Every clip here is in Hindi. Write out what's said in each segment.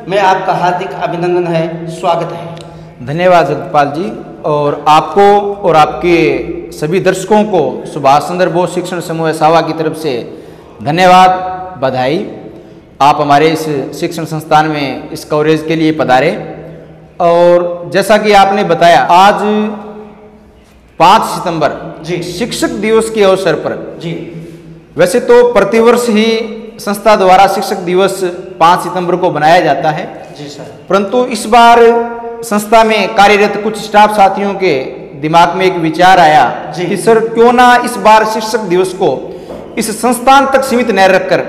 में आपका हार्दिक अभिनंदन है, स्वागत है। धन्यवाद जगपाल जी, और आपको और आपके सभी दर्शकों को सुभाष चंद्र बोस शिक्षण समूह सावा की तरफ से धन्यवाद, बधाई। आप हमारे इस शिक्षण संस्थान में इस कवरेज के लिए पधारे। और जैसा कि आपने बताया, आज 5 सितंबर जी शिक्षक दिवस के अवसर पर जी, वैसे तो प्रतिवर्ष ही संस्था द्वारा शिक्षक दिवस 5 सितंबर को बनाया जाता है जी सर, परंतु इस बार संस्था में कार्यरत कुछ स्टाफ साथियों के दिमाग में एक विचार आया कि सर क्यों ना इस बार शिक्षक दिवस को इस संस्थान तक सीमित न रखकर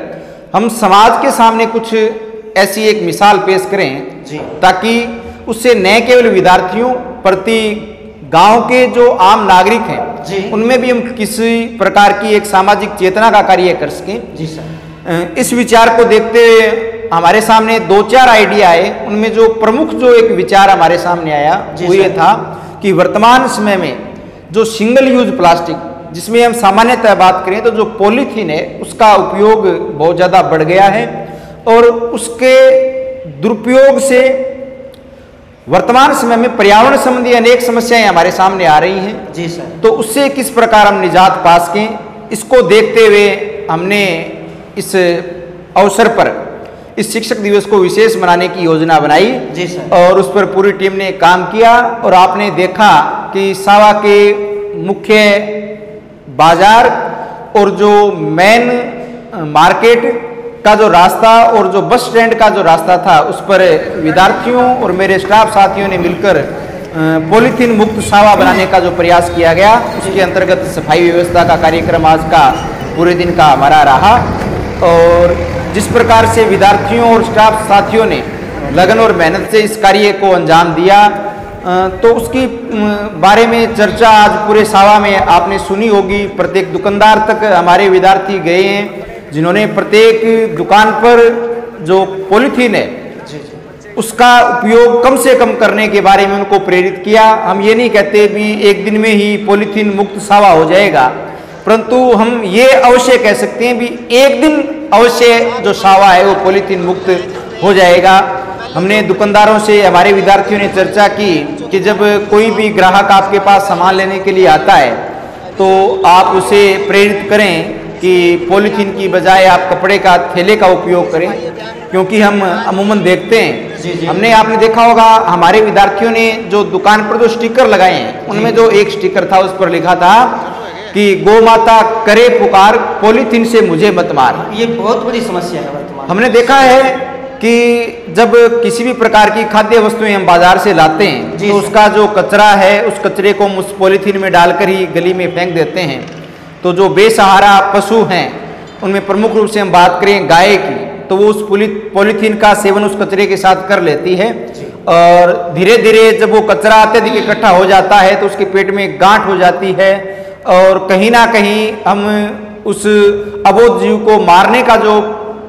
हम समाज के सामने कुछ ऐसी एक मिसाल पेश करें जी, ताकि उससे न केवल विद्यार्थियों प्रति गांव के जो आम नागरिक हैं जी, उनमें भी हम किसी प्रकार की एक सामाजिक चेतना का कार्य कर सकें। जी सर, इस विचार को देखते हुए हमारे सामने 2-4 आइडिया आए। उनमें जो प्रमुख जो एक विचार हमारे सामने आया वो ये था कि वर्तमान समय में जो सिंगल यूज प्लास्टिक, जिसमें हम सामान्यतः बात करें तो जो पॉलीथीन है उसका उपयोग बहुत ज़्यादा बढ़ गया है और उसके दुरुपयोग से वर्तमान समय में पर्यावरण संबंधी अनेक समस्याएं हमारे सामने आ रही हैं। जी सर, तो उससे किस प्रकार हम निजात पा सकें, इसको देखते हुए हमने इस अवसर पर इस शिक्षक दिवस को विशेष मनाने की योजना बनाई। जी सर, और उस पर पूरी टीम ने काम किया और आपने देखा कि सावा के मुख्य बाजार और जो मेन मार्केट का जो रास्ता और जो बस स्टैंड का जो रास्ता था उस पर विद्यार्थियों और मेरे स्टाफ साथियों ने मिलकर पॉलीथीन मुक्त सावा बनाने का जो प्रयास किया गया, उसके अंतर्गत सफाई व्यवस्था का कार्यक्रम आज का पूरे दिन का हमारा रहा। और जिस प्रकार से विद्यार्थियों और स्टाफ साथियों ने लगन और मेहनत से इस कार्य को अंजाम दिया, तो उसकी बारे में चर्चा आज पूरे सावा में आपने सुनी होगी। प्रत्येक दुकानदार तक हमारे विद्यार्थी गए हैं, जिन्होंने प्रत्येक दुकान पर जो पॉलीथीन है उसका उपयोग कम से कम करने के बारे में उनको प्रेरित किया। हम ये नहीं कहते भी एक दिन में ही पॉलीथीन मुक्त सावा हो जाएगा, परंतु हम ये अवश्य कह सकते हैं भी एक दिन अवश्य जो सावा है वो पॉलीथीन मुक्त हो जाएगा। हमने दुकानदारों से, हमारे विद्यार्थियों ने चर्चा की कि जब कोई भी ग्राहक आपके पास सामान लेने के लिए आता है तो आप उसे प्रेरित करें कि पॉलीथीन की बजाय आप कपड़े का थैले का उपयोग करें, क्योंकि हम अमूमन देखते हैं, हमने आपने देखा होगा हमारे विद्यार्थियों ने जो दुकान पर जो स्टिकर लगाए हैं उनमें जो एक स्टिकर था उस पर लिखा था कि गौ माता करे पुकार, पॉलीथीन से मुझे मत मार। ये बहुत बड़ी समस्या है वर्तमान। हमने देखा है कि जब किसी भी प्रकार की खाद्य वस्तुएं हम बाजार से लाते हैं तो उसका जो कचरा है उस कचरे को हम उस पॉलीथीन में डालकर ही गली में फेंक देते हैं। तो जो बेसहारा पशु हैं उनमें प्रमुख रूप से हम बात करें गाय की, तो वो उस पॉलीथीन का सेवन उस कचरे के साथ कर लेती है और धीरे धीरे जब वो कचरा अत्यधिक इकट्ठा हो जाता है तो उसके पेट में गांठ हो जाती है और कहीं ना कहीं हम उस अबोध जीव को मारने का जो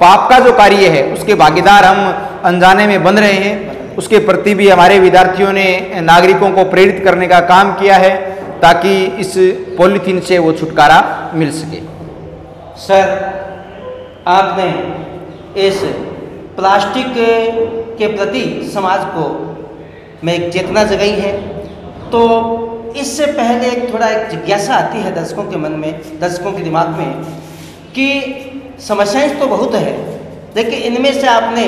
पाप का जो कार्य है उसके भागीदार हम अनजाने में बन रहे हैं। उसके प्रति भी हमारे विद्यार्थियों ने नागरिकों को प्रेरित करने का काम किया है ताकि इस पॉलीथीन से वो छुटकारा मिल सके। सर, आपने इस प्लास्टिक के प्रति समाज को में एक चेतना जगाई है, तो इससे पहले थोड़ा एक जिज्ञासा आती है दर्शकों के मन में, दर्शकों के दिमाग में कि समस्याएं तो बहुत है, लेकिन इनमें से आपने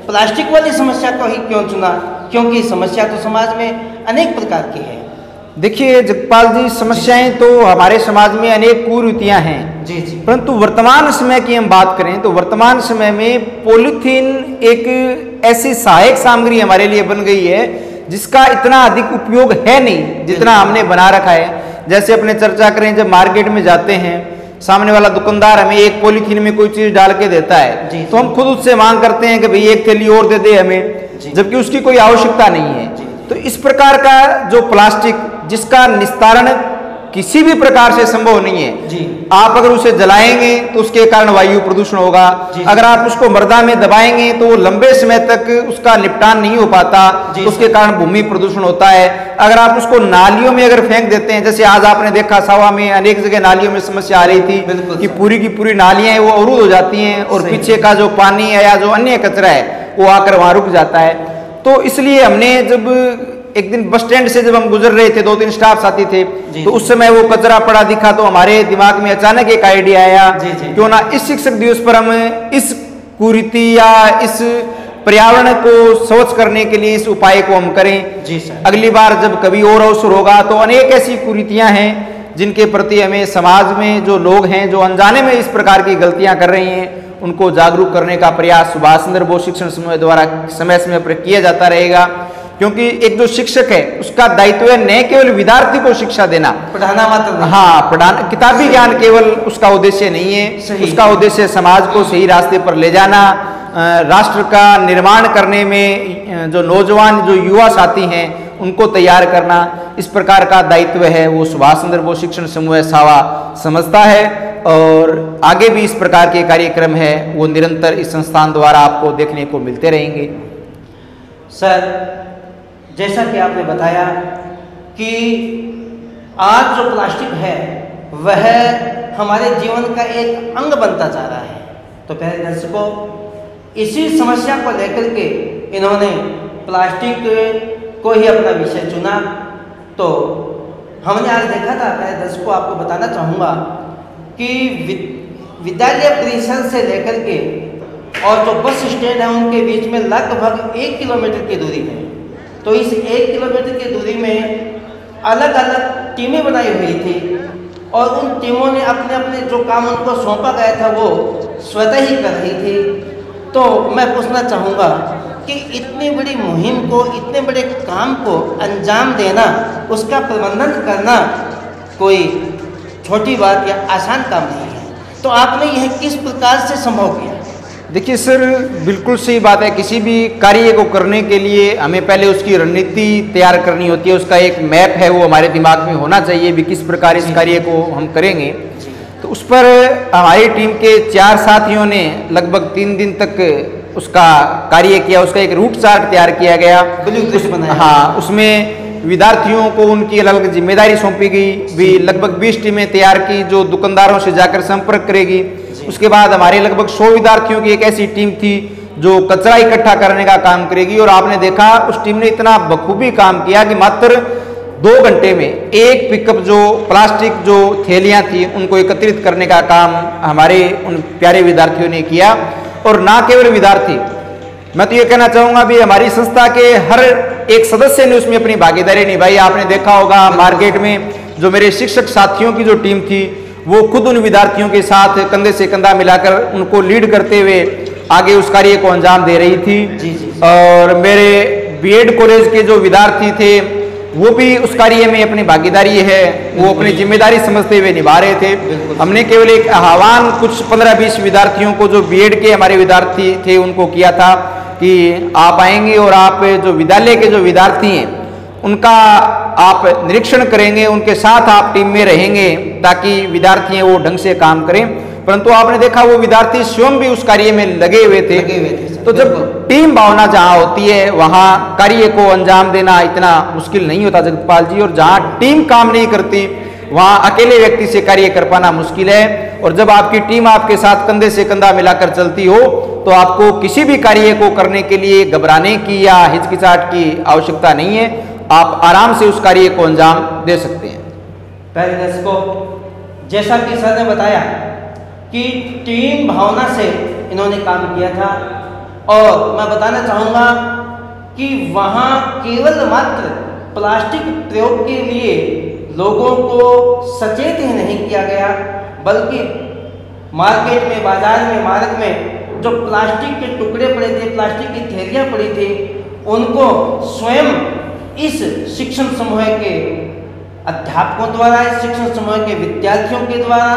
प्लास्टिक वाली समस्या को ही क्यों चुना? क्योंकि समस्या तो समाज में अनेक प्रकार की है। देखिए जगपाल जी, समस्याएं तो हमारे समाज में अनेक कुरीतियां हैं जी जी, परंतु वर्तमान समय की हम बात करें तो वर्तमान समय में पॉलीथीन एक ऐसी सहायक सामग्री हमारे लिए बन गई है जिसका इतना अधिक उपयोग है नहीं जितना हमने बना रखा है। जैसे अपने चर्चा करें, जब मार्केट में जाते हैं, सामने वाला दुकानदार हमें एक पॉलीथीन में कोई चीज डाल के देता है तो हम खुद उससे मांग करते हैं कि भाई एक थैली और दे दे हमें, जबकि उसकी कोई आवश्यकता नहीं है। तो इस प्रकार का जो प्लास्टिक जिसका निस्तारण किसी भी प्रकार से संभव नहीं है जी। आप अगर उसे जलाएंगे तो उसके कारण वायु प्रदूषण होगा, अगर आप उसको मृदा में दबाएंगे तो वो लंबे समय तक उसका निपटान नहीं हो पाता, तो उसके कारण भूमि प्रदूषण होता है। अगर आप उसको नालियों में अगर फेंक देते हैं, जैसे आज आपने देखा सावा में अनेक जगह नालियों में समस्या आ रही थी कि पूरी की पूरी नालियां वो अवरुद्ध हो जाती हैं और पीछे का जो पानी है या जो अन्य कचरा है वो आकर वहां रुक जाता है। तो इसलिए हमने जब एक दिन बस स्टैंड से जब हम गुजर रहे थे, 2-3 स्टाफ साथी थे, तो उस समय वो कचरा पड़ा दिखा तो हमारे दिमाग में अचानक एक आइडिया आया, क्यों ना इस शिक्षक दिवस पर हम इस कुरीति या इस पर्यावरण को स्वच्छ करने के लिए इस उपाय को हम करें। जी सर। अगली बार जब कभी और अवसर होगा तो अनेक ऐसी कुरीतियां हैं जिनके प्रति हमें समाज में जो लोग हैं जो अनजाने में इस प्रकार की गलतियां कर रहे हैं उनको जागरूक करने का प्रयास सुभाष चंद्र बोस शिक्षण समूह द्वारा समय समय पर किया जाता रहेगा। क्योंकि एक जो शिक्षक है उसका दायित्व है न केवल विद्यार्थी को शिक्षा देना, पढ़ाना मात्र नहीं। हाँ, पढ़ाना, किताबी ज्ञान केवल उसका उद्देश्य नहीं है, उसका उद्देश्य समाज को सही रास्ते पर ले जाना, राष्ट्र का निर्माण करने में जो नौजवान जो युवा साथी हैं उनको तैयार करना, इस प्रकार का दायित्व है वो सुभाष चंद्र बोस शिक्षण समूह सावा समझता है। और आगे भी इस प्रकार के कार्यक्रम है वो निरंतर इस संस्थान द्वारा आपको देखने को मिलते रहेंगे। सर, जैसा कि आपने बताया कि आज जो प्लास्टिक है वह हमारे जीवन का एक अंग बनता जा रहा है, तो प्यारे दर्शकों, इसी समस्या को लेकर के इन्होंने प्लास्टिक को ही अपना विषय चुना। तो हमने आज देखा था, प्यारे दर्शकों आपको बताना चाहूँगा कि विद्यालय परिसर से लेकर के और जो बस स्टैंड है उनके बीच में लगभग 1 किलोमीटर की दूरी है। तो इस 1 किलोमीटर की दूरी में अलग अलग टीमें बनाई हुई थी और उन टीमों ने अपने अपने जो काम उनको सौंपा गया था वो स्वतः ही कर रही थी। तो मैं पूछना चाहूँगा कि इतनी बड़ी मुहिम को, इतने बड़े काम को अंजाम देना, उसका प्रबंधन करना कोई छोटी बात या आसान काम नहीं है, तो आपने यह किस प्रकार से संभव किया? देखिए सर, बिल्कुल सही बात है। किसी भी कार्य को करने के लिए हमें पहले उसकी रणनीति तैयार करनी होती है, उसका एक मैप है वो हमारे दिमाग में होना चाहिए भी किस प्रकार इस कार्य को हम करेंगे। तो उस पर हमारी टीम के 4 साथियों ने लगभग 3 दिन तक उसका कार्य किया, उसका एक रूट चार्ट तैयार किया गया, बनाया। हाँ, उसमें विद्यार्थियों को उनकी अलग अलग जिम्मेदारी सौंपी गई, भी लगभग 20 टीमें तैयार की जो दुकानदारों से जाकर संपर्क करेगी। उसके बाद हमारे लगभग 100 विद्यार्थियों की एक ऐसी टीम थी जो कचरा इकट्ठा करने का काम करेगी। और आपने देखा उस टीम ने इतना बखूबी काम किया कि मात्र 2 घंटे में एक पिकअप जो प्लास्टिक जो थैलियां थी उनको एकत्रित करने का काम हमारे उन प्यारे विद्यार्थियों ने किया। और ना केवल विद्यार्थी, मैं तो ये कहना चाहूँगा भी हमारी संस्था के हर एक सदस्य ने उसमें अपनी भागीदारी निभाई। आपने देखा होगा मार्केट में जो मेरे शिक्षक साथियों की जो टीम थी वो खुद उन विद्यार्थियों के साथ कंधे से कंधा मिलाकर उनको लीड करते हुए आगे उस कार्य को अंजाम दे रही थी। जी। और मेरे बीएड कॉलेज के जो विद्यार्थी थे वो भी उस कार्य में अपनी भागीदारी है वो अपनी जिम्मेदारी समझते हुए निभा रहे थे। हमने केवल एक आह्वान कुछ 15-20 विद्यार्थियों को जो बीएड के हमारे विद्यार्थी थे उनको किया था कि आप आएंगे और आप जो विद्यालय के जो विद्यार्थी हैं उनका आप निरीक्षण करेंगे, उनके साथ आप टीम में रहेंगे ताकि विद्यार्थी हैं वो ढंग से काम करें। परंतु आपने देखा वो विद्यार्थी स्वयं भी उस कार्य में लगे हुए थे। तो जब टीम भावना जहाँ होती है वहाँ कार्य को अंजाम देना इतना मुश्किल नहीं होता जगतपाल जी, और जहाँ टीम काम नहीं करती वहाँ अकेले व्यक्ति से कार्य कर पाना मुश्किल है। और जब आपकी टीम आपके साथ कंधे से कंधा मिलाकर चलती हो तो आपको किसी भी कार्य को करने के लिए घबराने की या हिचकिचाहट की आवश्यकता नहीं है, आप आराम से उस कार्य को अंजाम दे सकते हैं। प्यारे दर्शकों, जैसा कि सर ने बताया कि टीम भावना से इन्होंने काम किया था, और मैं बताना चाहूँगा कि वहाँ केवल मात्र प्लास्टिक प्रयोग के लिए लोगों को सचेत ही नहीं किया गया, बल्कि मार्केट में, बाजार में, मार्ग में जो प्लास्टिक के टुकड़े पड़े थे, प्लास्टिक की थैलियाँ पड़ी थी, उनको स्वयं इस शिक्षण समूह के अध्यापकों द्वारा, इस शिक्षण समूह के विद्यार्थियों के द्वारा,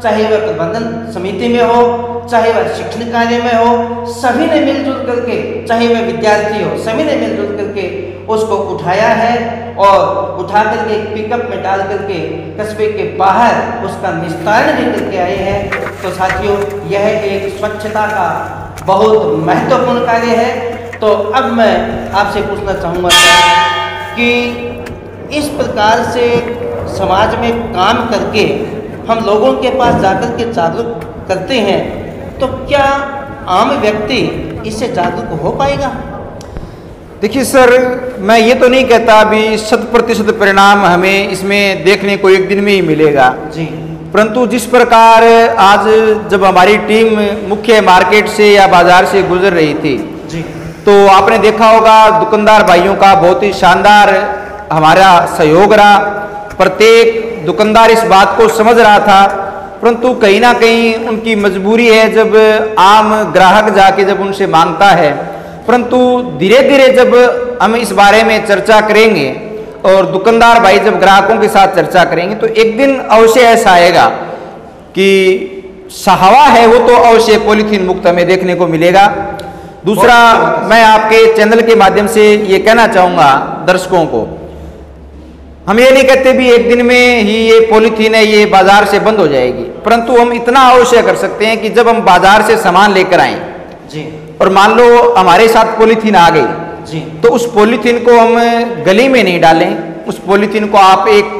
चाहे वह प्रबंधन समिति में हो, चाहे वह शिक्षण कार्य में हो, सभी ने मिलजुल करके, चाहे वह विद्यार्थी हो, सभी ने मिलजुल करके उसको उठाया है और उठा करके एक पिकअप में डाल करके कस्बे के बाहर उसका निस्तारण लेकर के आए हैं। तो साथियों, यह एक स्वच्छता का बहुत महत्वपूर्ण कार्य है। तो अब मैं आपसे पूछना चाहूँगा कि इस प्रकार से समाज में काम करके हम लोगों के पास जाकर के जागरूक करते हैं, तो क्या आम व्यक्ति इससे जागरूक हो पाएगा? देखिए सर, मैं ये तो नहीं कहता अभी 100% परिणाम हमें इसमें देखने को एक दिन में ही मिलेगा जी, परंतु जिस प्रकार आज जब हमारी टीम मुख्य मार्केट से या बाजार से गुजर रही थी जी, तो आपने देखा होगा दुकानदार भाइयों का बहुत ही शानदार हमारा सहयोग रहा। प्रत्येक दुकानदार इस बात को समझ रहा था, परंतु कहीं ना कहीं उनकी मजबूरी है जब आम ग्राहक जाके जब उनसे मांगता है। परंतु धीरे धीरे जब हम इस बारे में चर्चा करेंगे और दुकानदार भाई जब ग्राहकों के साथ चर्चा करेंगे तो एक दिन अवश्य ऐसा आएगा कि हवा है वो तो अवश्य पॉलीथीन मुक्त हमें देखने को मिलेगा। दूसरा, मैं आपके चैनल के माध्यम से ये कहना चाहूँगा दर्शकों को, हम ये नहीं कहते भी एक दिन में ही ये पॉलीथीन है ये बाजार से बंद हो जाएगी, परंतु हम इतना अवश्य कर सकते हैं कि जब हम बाजार से सामान लेकर आए जी, और मान लो हमारे साथ पॉलीथीन आ गई जी, तो उस पॉलीथीन को हम गली में नहीं डालें, उस पॉलीथीन को आप एक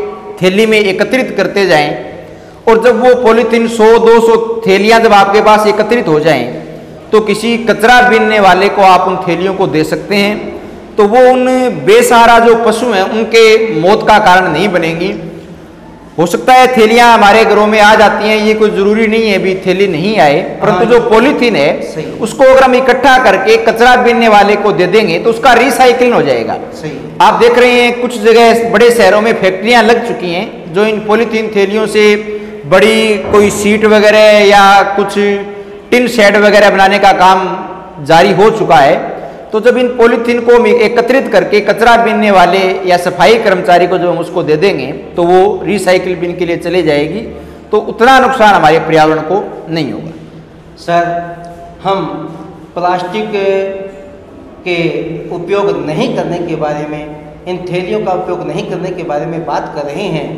थैली में एकत्रित करते जाएं और जब वो पॉलीथीन 100-200 थैलियां जब आपके पास एकत्रित हो जाएं तो किसी कचरा बीनने वाले को आप उन थैलियों को दे सकते हैं। तो वो उन बेसहारा जो पशु हैं उनके मौत का कारण नहीं बनेगी। हो सकता है थैलियां हमारे घरों में आ जाती हैं, ये कोई जरूरी नहीं है भी थैली नहीं आए, परंतु जो पॉलीथीन है उसको अगर हम इकट्ठा करके कचरा बीनने वाले को दे देंगे तो उसका रिसाइकलिंग हो जाएगा। आप देख रहे हैं कुछ जगह बड़े शहरों में फैक्ट्रियां लग चुकी हैं जो इन पॉलीथीन थैलियों से बड़ी कोई सीट वगैरह या कुछ टिन शेड वगैरह बनाने का काम जारी हो चुका है। तो जब इन पॉलीथीन को एकत्रित करके कचरा बीनने वाले या सफाई कर्मचारी को जब हम उसको दे देंगे तो वो रिसाइकिल बिन के लिए चले जाएगी, तो उतना नुकसान हमारे पर्यावरण को नहीं होगा। सर, हम प्लास्टिक के उपयोग नहीं करने के बारे में, इन थैलियों का उपयोग नहीं करने के बारे में बात कर रहे हैं,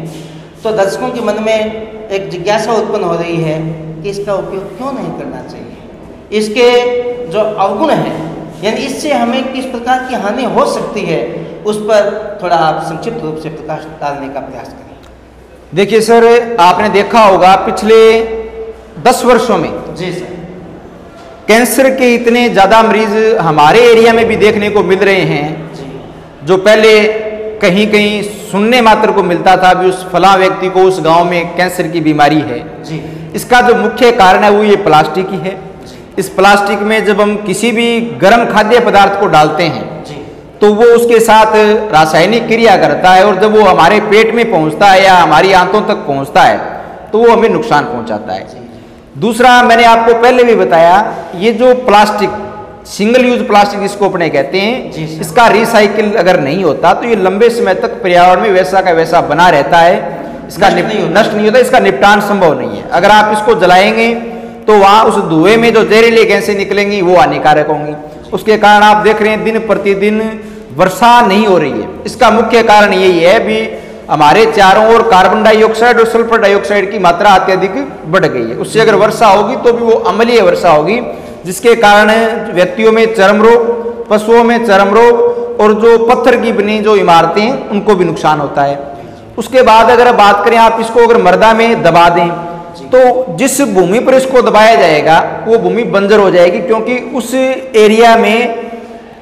तो दर्शकों के मन में एक जिज्ञासा उत्पन्न हो रही है कि इसका उपयोग क्यों नहीं करना चाहिए। इसके जो अवगुण हैं, यानी इससे हमें किस प्रकार की हानि हो सकती है, उस पर थोड़ा आप संक्षिप्त रूप से प्रकाश डालने का प्रयास करें। देखिए सर, आपने देखा होगा पिछले 10 वर्षों में जी सर, कैंसर के इतने ज़्यादा मरीज हमारे एरिया में भी देखने को मिल रहे हैं जी, जो पहले कहीं कहीं सुनने मात्र को मिलता था भी उस फला व्यक्ति को उस गांव में कैंसर की बीमारी है जी। इसका जो मुख्य कारण है वो ये प्लास्टिक ही है। इस प्लास्टिक में जब हम किसी भी गर्म खाद्य पदार्थ को डालते हैं जी, तो वो उसके साथ रासायनिक क्रिया करता है और जब वो हमारे पेट में पहुंचता है या हमारी आंतों तक पहुंचता है तो वो हमें नुकसान पहुंचाता है। दूसरा, मैंने आपको पहले भी बताया, ये जो प्लास्टिक सिंगल यूज प्लास्टिक जिसको अपने कहते हैं, इसका रिसाइकिल अगर नहीं होता तो ये लंबे समय तक पर्यावरण में वैसा का वैसा बना रहता है, इसका नष्ट नहीं होता, इसका निपटान संभव नहीं है। अगर आप इसको जलाएंगे तो वहाँ उस धुएं में जो जहरीली गैसें निकलेंगी वो हानिकारक होंगी। उसके कारण आप देख रहे हैं दिन प्रतिदिन वर्षा नहीं हो रही है। इसका मुख्य कारण यही है भी हमारे चारों ओर कार्बन डाइऑक्साइड और सल्फर डाइऑक्साइड की मात्रा अत्यधिक बढ़ गई है। उससे अगर वर्षा होगी तो भी वो अम्लीय वर्षा होगी, जिसके कारण व्यक्तियों में चर्म रोग, पशुओं में चर्म रोग और जो पत्थर की बनी जो इमारतें हैं उनको भी नुकसान होता है। उसके बाद अगर बात करें, आप इसको अगर मृदा में दबा दें तो जिस भूमि पर इसको दबाया जाएगा वो भूमि बंजर हो जाएगी, क्योंकि उस एरिया में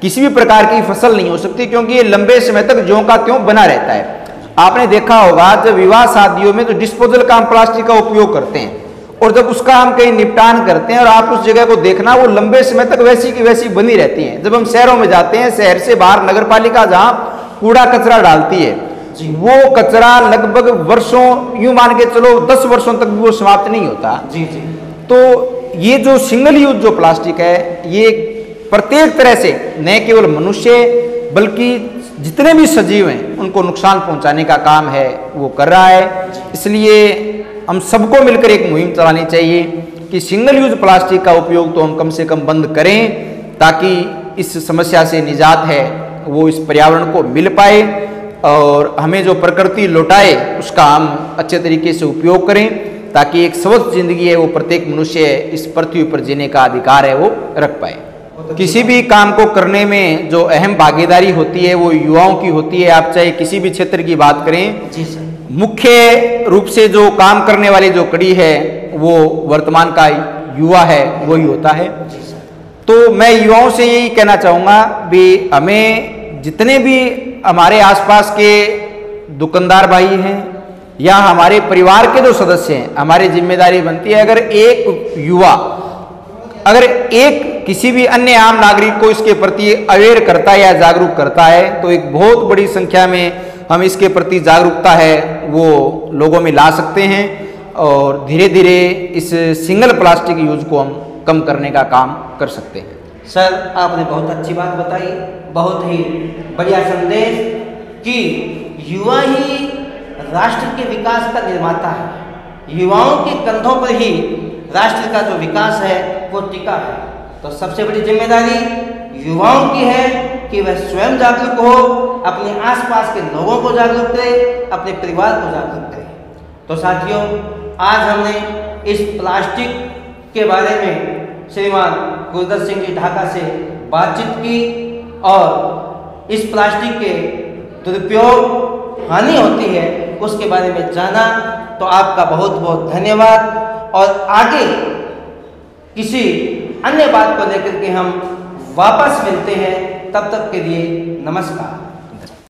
किसी भी प्रकार की फसल नहीं हो सकती, क्योंकि ये लंबे समय तक ज्यों का त्यों बना रहता है। आपने देखा होगा जब विवाह शादियों में तो डिस्पोजल का हम प्लास्टिक का उपयोग करते हैं और जब उसका हम कहीं निपटान करते हैं और आप उस जगह को देखना वो लंबे समय तक वैसी की वैसी बनी रहती हैं। जब हम शहरों में जाते हैं, शहर से बाहर नगर पालिका जहाँ कूड़ा कचरा डालती है वो कचरा लगभग वर्षों, यूं मान के चलो 10 वर्षों तक भी वो समाप्त नहीं होता। जी जी। तो ये जो सिंगल यूज जो प्लास्टिक है ये प्रत्येक तरह से न केवल मनुष्य बल्कि जितने भी सजीव हैं उनको नुकसान पहुंचाने का काम है वो कर रहा है। इसलिए हम सबको मिलकर एक मुहिम चलानी चाहिए कि सिंगल यूज प्लास्टिक का उपयोग तो हम कम से कम बंद करें, ताकि इस समस्या से निजात है वो इस पर्यावरण को मिल पाए और हमें जो प्रकृति लौटाए उसका हम अच्छे तरीके से उपयोग करें, ताकि एक स्वस्थ जिंदगी है वो प्रत्येक मनुष्य इस पृथ्वी पर जीने का अधिकार है वो रख पाए। किसी भी काम को करने में जो अहम भागीदारी होती है वो युवाओं की होती है। आप चाहे किसी भी क्षेत्र की बात करें, जी सर, मुख्य रूप से जो काम करने वाली जो कड़ी है वो वर्तमान का युवा है, वही होता है। तो मैं युवाओं से यही कहना चाहूँगा भी हमें जितने भी हमारे आसपास के दुकानदार भाई हैं या हमारे परिवार के जो सदस्य हैं, हमारी जिम्मेदारी बनती है, अगर एक युवा अगर एक किसी भी अन्य आम नागरिक को इसके प्रति अवेयर करता है या जागरूक करता है तो एक बहुत बड़ी संख्या में हम इसके प्रति जागरूकता है वो लोगों में ला सकते हैं और धीरे धीरे इस सिंगल प्लास्टिक यूज को हम कम करने का काम कर सकते हैं। सर, आपने बहुत अच्छी बात बताई, बहुत ही बढ़िया संदेश कि युवा ही राष्ट्र के विकास का निर्माता है। युवाओं के कंधों पर ही राष्ट्र का जो विकास है वो टिका है। तो सबसे बड़ी जिम्मेदारी युवाओं की है कि वह स्वयं जागरूक हो, अपने आसपास के लोगों को जागरूक करे, अपने परिवार को जागरूक करे। तो साथियों, आज हमने इस प्लास्टिक के बारे में श्रीमान गुरदत्त सिंह जी ढाका से बातचीत की और इस प्लास्टिक के दुरुपयोग हानि होती है उसके बारे में जाना। तो आपका बहुत बहुत धन्यवाद और आगे किसी अन्य बात को लेकर के हम वापस मिलते हैं। तब तक के लिए नमस्कार।